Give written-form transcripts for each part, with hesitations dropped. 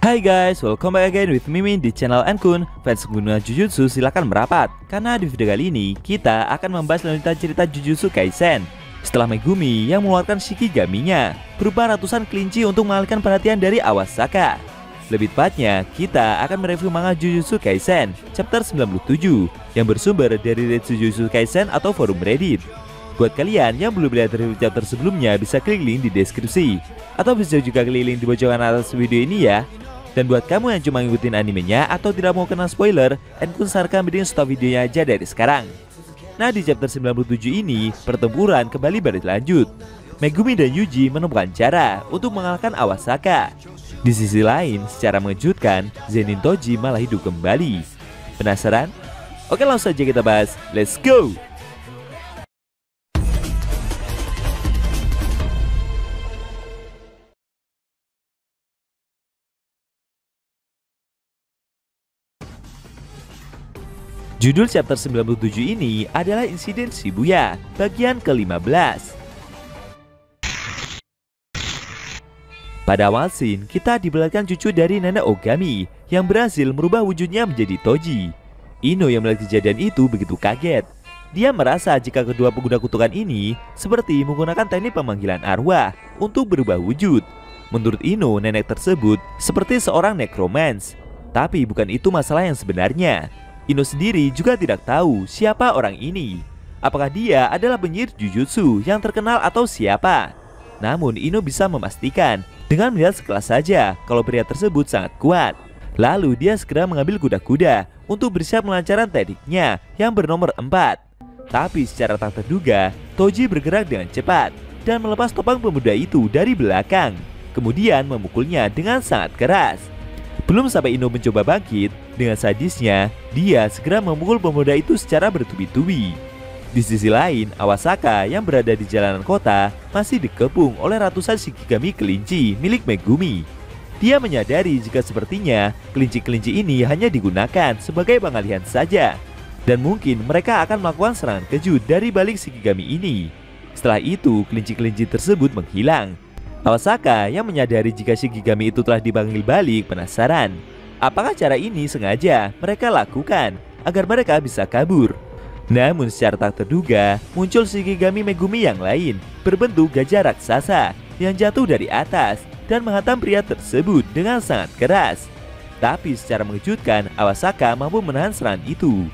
Hai guys, welcome back again with Mimin di channel Enkun. Fans pengguna Jujutsu silakan merapat, karena di video kali ini kita akan membahas lanjutan cerita Jujutsu Kaisen. Setelah Megumi yang mengeluarkan Shikigami-nya berupa ratusan kelinci untuk mengalihkan perhatian dari Awasaka. Lebih tepatnya, kita akan mereview manga Jujutsu Kaisen chapter 97 yang bersumber dari Reddit Jujutsu Kaisen atau forum Reddit. Buat kalian yang belum lihat review chapter sebelumnya, bisa klik link di deskripsi, atau bisa juga klik link di pojokan atas video ini ya. Dan buat kamu yang cuma ngikutin animenya atau tidak mau kena spoiler, Enkun sarankan mending stop videonya aja dari sekarang. Nah, di chapter 97 ini, pertempuran kembali berlanjut. Megumi dan Yuji menemukan cara untuk mengalahkan Awasaka. Di sisi lain, secara mengejutkan, Zenin Toji malah hidup kembali. Penasaran? Oke, langsung saja kita bahas. Let's go! Judul chapter 97 ini adalah Insiden Shibuya, bagian ke-15. Pada awal scene, kita diperlihatkan cucu dari nenek Ogami yang berhasil merubah wujudnya menjadi Toji. Ino yang melihat kejadian itu begitu kaget. Dia merasa jika kedua pengguna kutukan ini seperti menggunakan teknik pemanggilan arwah untuk berubah wujud. Menurut Ino, nenek tersebut seperti seorang necromance. Tapi bukan itu masalah yang sebenarnya. Ino sendiri juga tidak tahu siapa orang ini. Apakah dia adalah penyihir Jujutsu yang terkenal atau siapa? Namun Ino bisa memastikan dengan melihat sekelas saja kalau pria tersebut sangat kuat. Lalu dia segera mengambil kuda-kuda untuk bersiap melancarkan tekniknya yang bernomor 4. Tapi secara tak terduga, Toji bergerak dengan cepat dan melepas topang pemuda itu dari belakang, kemudian memukulnya dengan sangat keras. Belum sampai Ino mencoba bangkit, dengan sadisnya, dia segera memukul pemuda itu secara bertubi-tubi. Di sisi lain, Awasaka yang berada di jalanan kota masih dikepung oleh ratusan Shikigami kelinci milik Megumi. Dia menyadari jika sepertinya kelinci-kelinci ini hanya digunakan sebagai pengalihan saja, dan mungkin mereka akan melakukan serangan kejut dari balik Shikigami ini. Setelah itu, kelinci-kelinci tersebut menghilang. Awasaka yang menyadari jika Shikigami itu telah dipanggil balik penasaran. Apakah cara ini sengaja mereka lakukan agar mereka bisa kabur? Namun secara tak terduga, muncul Shikigami Megumi yang lain berbentuk gajah raksasa yang jatuh dari atas dan menghantam pria tersebut dengan sangat keras. Tapi secara mengejutkan, Awasaka mampu menahan serangan itu.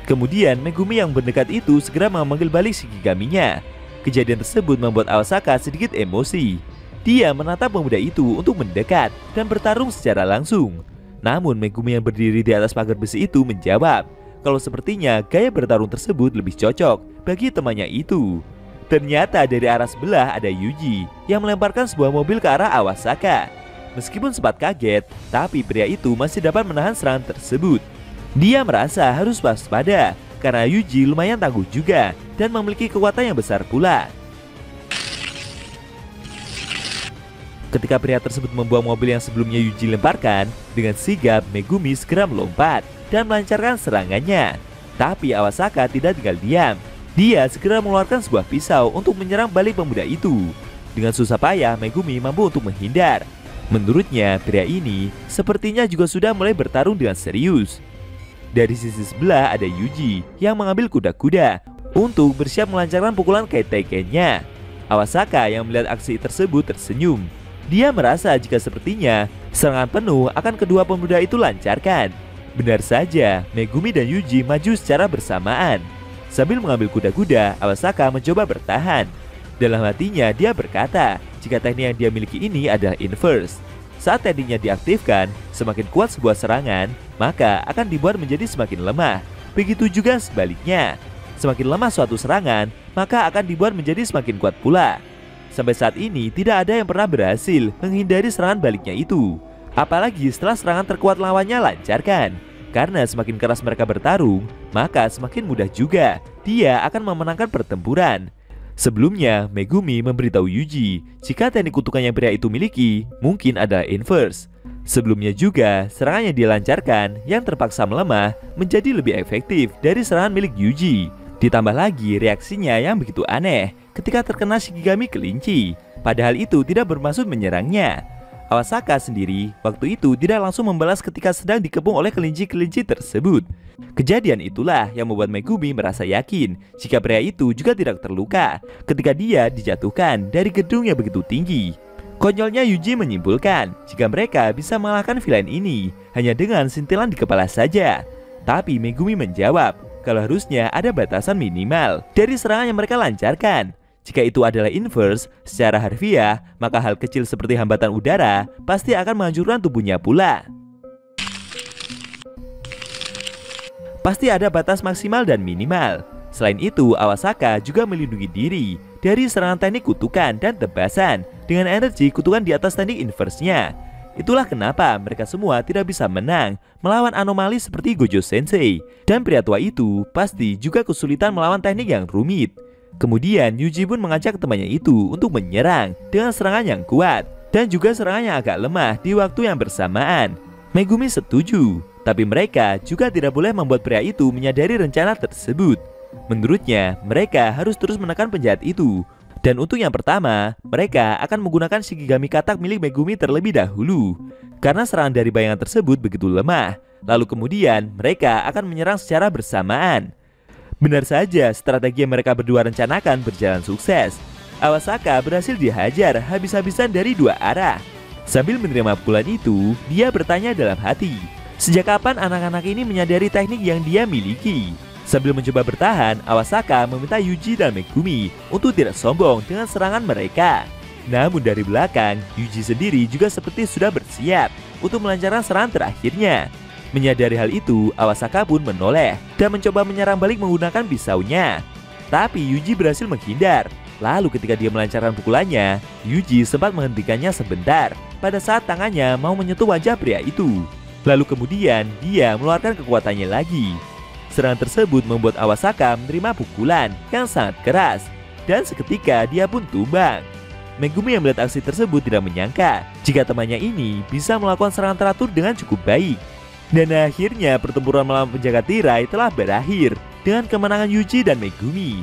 Kemudian Megumi yang mendekat itu segera memanggil balik Shikigami-nya. Kejadian tersebut membuat Awasaka sedikit emosi. Dia menatap pemuda itu untuk mendekat dan bertarung secara langsung. Namun Megumi yang berdiri di atas pagar besi itu menjawab kalau sepertinya gaya bertarung tersebut lebih cocok bagi temannya itu. Ternyata dari arah sebelah ada Yuji yang melemparkan sebuah mobil ke arah Awasaka. Meskipun sempat kaget, tapi pria itu masih dapat menahan serangan tersebut. Dia merasa harus waspada karena Yuji lumayan tangguh juga dan memiliki kekuatan yang besar pula. Ketika pria tersebut membuang mobil yang sebelumnya Yuji lemparkan, dengan sigap Megumi segera melompat dan melancarkan serangannya. Tapi Awasaka tidak tinggal diam. Dia segera mengeluarkan sebuah pisau untuk menyerang balik pemuda itu. Dengan susah payah Megumi mampu untuk menghindar. Menurutnya, pria ini sepertinya juga sudah mulai bertarung dengan serius. Dari sisi sebelah ada Yuji yang mengambil kuda-kuda untuk bersiap melancarkan pukulan Kaitaiken-nya. Awasaka yang melihat aksi tersebut tersenyum. Dia merasa jika sepertinya serangan penuh akan kedua pemuda itu lancarkan. Benar saja, Megumi dan Yuji maju secara bersamaan. Sambil mengambil kuda-kuda, Awasaka mencoba bertahan. Dalam hatinya dia berkata jika teknik yang dia miliki ini adalah inverse. Saat tekniknya diaktifkan, semakin kuat sebuah serangan, maka akan dibuat menjadi semakin lemah. Begitu juga sebaliknya. Semakin lemah suatu serangan, maka akan dibuat menjadi semakin kuat pula. Sampai saat ini tidak ada yang pernah berhasil menghindari serangan baliknya itu. Apalagi setelah serangan terkuat lawannya lancarkan. Karena semakin keras mereka bertarung, maka semakin mudah juga dia akan memenangkan pertempuran. Sebelumnya, Megumi memberitahu Yuji jika teknik kutukan yang pria itu miliki mungkin adalah inverse. Sebelumnya juga, serangan yang dilancarkan yang terpaksa melemah menjadi lebih efektif dari serangan milik Yuji. Ditambah lagi reaksinya yang begitu aneh ketika terkena Shikigami kelinci. Padahal itu tidak bermaksud menyerangnya. Awasaka sendiri waktu itu tidak langsung membalas ketika sedang dikepung oleh kelinci-kelinci tersebut. Kejadian itulah yang membuat Megumi merasa yakin jika pria itu juga tidak terluka ketika dia dijatuhkan dari gedung yang begitu tinggi. Konyolnya Yuji menyimpulkan jika mereka bisa mengalahkan villain ini hanya dengan sintilan di kepala saja. Tapi Megumi menjawab kalau harusnya ada batasan minimal dari serangan yang mereka lancarkan. Jika itu adalah inverse, secara harfiah, maka hal kecil seperti hambatan udara pasti akan menghancurkan tubuhnya pula. Pasti ada batas maksimal dan minimal. Selain itu, Awasaka juga melindungi diri dari serangan teknik kutukan dan tebasan dengan energi kutukan di atas teknik inverse-nya. Itulah kenapa mereka semua tidak bisa menang melawan anomali seperti Gojo Sensei. Dan pria tua itu pasti juga kesulitan melawan teknik yang rumit. Kemudian Yuji pun mengajak temannya itu untuk menyerang dengan serangan yang kuat dan juga serangan yang agak lemah di waktu yang bersamaan. Megumi setuju, tapi mereka juga tidak boleh membuat pria itu menyadari rencana tersebut. Menurutnya, mereka harus terus menekan penjahat itu. Dan untuk yang pertama, mereka akan menggunakan Shikigami Katak milik Megumi terlebih dahulu. Karena serangan dari bayangan tersebut begitu lemah. Lalu kemudian mereka akan menyerang secara bersamaan. Benar saja, strategi yang mereka berdua rencanakan berjalan sukses. Awasaka berhasil dihajar habis-habisan dari dua arah. Sambil menerima pukulan itu, dia bertanya dalam hati, sejak kapan anak-anak ini menyadari teknik yang dia miliki? Sambil mencoba bertahan, Awasaka meminta Yuji dan Megumi untuk tidak sombong dengan serangan mereka. Namun dari belakang, Yuji sendiri juga seperti sudah bersiap untuk melancarkan serangan terakhirnya. Menyadari hal itu, Awasaka pun menoleh dan mencoba menyerang balik menggunakan pisaunya. Tapi Yuji berhasil menghindar. Lalu ketika dia melancarkan pukulannya, Yuji sempat menghentikannya sebentar pada saat tangannya mau menyentuh wajah pria itu. Lalu kemudian dia mengeluarkan kekuatannya lagi. Serangan tersebut membuat Awasaka menerima pukulan yang sangat keras. Dan seketika dia pun tumbang. Megumi yang melihat aksi tersebut tidak menyangka jika temannya ini bisa melakukan serangan teratur dengan cukup baik. Dan akhirnya pertempuran melawan penjaga tirai telah berakhir dengan kemenangan Yuji dan Megumi.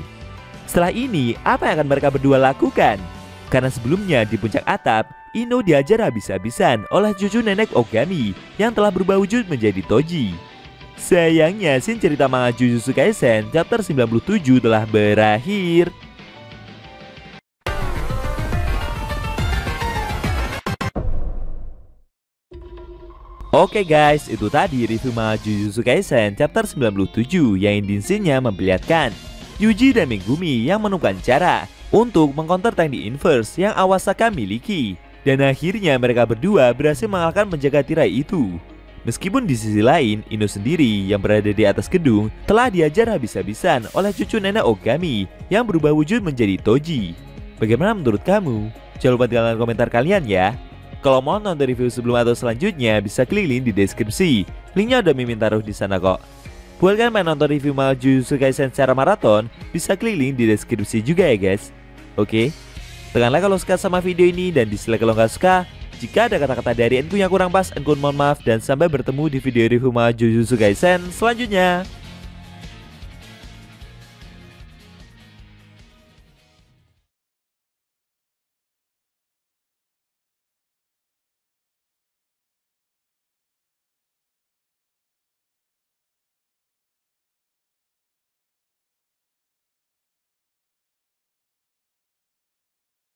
Setelah ini, apa yang akan mereka berdua lakukan? Karena sebelumnya di puncak atap, Ino diajar habis-habisan oleh cucu nenek Ogami yang telah berubah wujud menjadi Toji. Sayangnya, scene cerita manga Jujutsu Kaisen chapter 97 telah berakhir. Oke guys, itu tadi review manga Jujutsu Kaisen chapter 97 yang ending scene-nya memperlihatkan Yuji dan Megumi yang menemukan cara untuk mengcounter teknik inverse yang Awasaka miliki. Dan akhirnya mereka berdua berhasil mengalahkan penjaga tirai itu. Meskipun di sisi lain, Ino sendiri yang berada di atas gedung telah diajar habis-habisan oleh cucu nenek Ogami yang berubah wujud menjadi Toji. Bagaimana menurut kamu? Jangan lupa tinggalkan komentar kalian ya. Kalau mau nonton review sebelum atau selanjutnya, bisa klik link di deskripsi. Linknya udah Mimin taruh di sana kok. Buat kalian pengen nonton review manga Jujutsu Kaisen secara maraton, bisa klik link di deskripsi juga ya guys. Oke, tekan like kalau suka sama video ini dan dislike kalau nggak suka. Jika ada kata-kata dari Enku yang kurang pas, Enku mohon maaf dan sampai bertemu di video review manga Jujutsu Kaisen selanjutnya.